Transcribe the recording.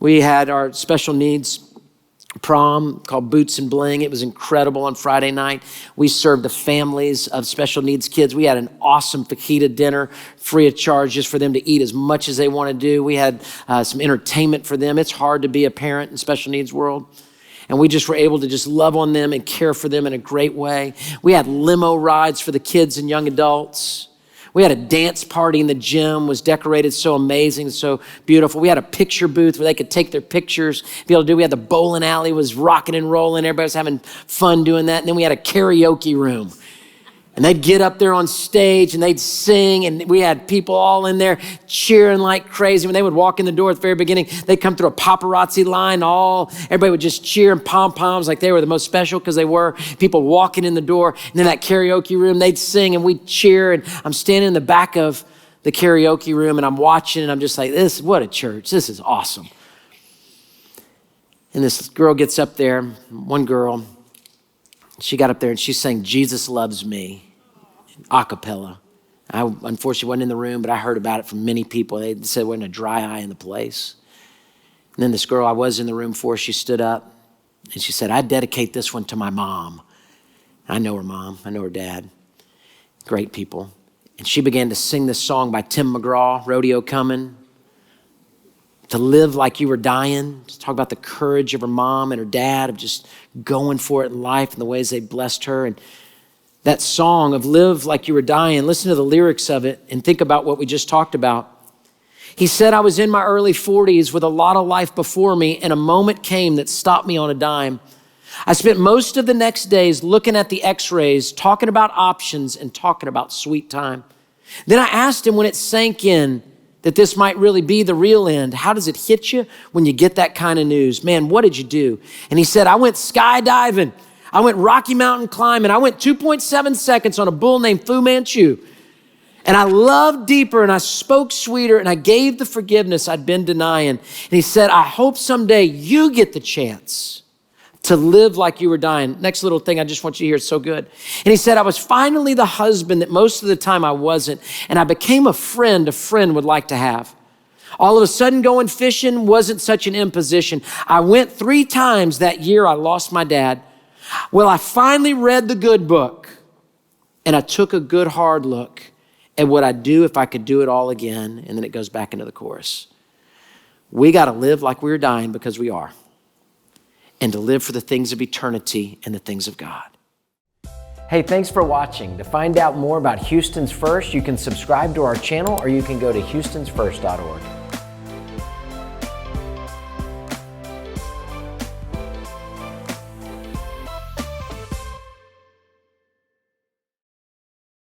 We had our special needs prom called Boots and Bling. It was incredible on Friday night. We served the families of special needs kids. We had an awesome fajita dinner, free of charge, just for them to eat as much as they want to do. We had some entertainment for them. It's hard to be a parent in special needs world. And we just were able to just love on them and care for them in a great way. We had limo rides for the kids and young adults. We had a dance party in the gym, was decorated so amazing, so beautiful. We had a picture booth where they could take their pictures, be able to do. We had the bowling alley was rocking and rolling. Everybody was having fun doing that. And then we had a karaoke room. And they'd get up there on stage and they'd sing, and we had people all in there cheering like crazy. When they would walk in the door at the very beginning, they'd come through a paparazzi line. Everybody would just cheer and pom-poms like they were the most special, because they were. People walking in the door, and then that karaoke room, they'd sing and we'd cheer. And I'm standing in the back of the karaoke room and I'm watching, and I'm just like, what a church. This is awesome. And this girl gets up there, one girl, she got up there and she sang Jesus Loves Me, a cappella. I unfortunately wasn't in the room, but I heard about it from many people. They said we're in a dry eye in the place. And then this girl I was in the room for, she stood up and she said, I dedicate this one to my mom. I know her mom, I know her dad, great people. And she began to sing this song by Tim McGraw, Rodeo Coming, to live like you were dying, to talk about the courage of her mom and her dad of just going for it in life and the ways they blessed her. And that song of live like you were dying, listen to the lyrics of it and think about what we just talked about. He said, I was in my early 40s with a lot of life before me, and a moment came that stopped me on a dime. I spent most of the next days looking at the x-rays, talking about options and talking about sweet time. Then I asked him when it sank in that this might really be the real end. How does it hit you when you get that kind of news? Man, what did you do? And he said, I went skydiving. I went Rocky Mountain climbing. I went 2.7 seconds on a bull named Fu Manchu. And I loved deeper and I spoke sweeter and I gave the forgiveness I'd been denying. And he said, I hope someday you get the chance to live like you were dying. Next little thing I just want you to hear, it's so good. And he said, I was finally the husband that most of the time I wasn't, and I became a friend would like to have. All of a sudden going fishing wasn't such an imposition. I went 3 times that year I lost my dad. Well, I finally read the good book, and I took a good hard look at what I'd do if I could do it all again. And then it goes back into the chorus. We got to live like we were dying, because we are, and to live for the things of eternity and the things of God. Hey, thanks for watching. To find out more about Houston's First, you can subscribe to our channel, or you can go to houstonsfirst.org.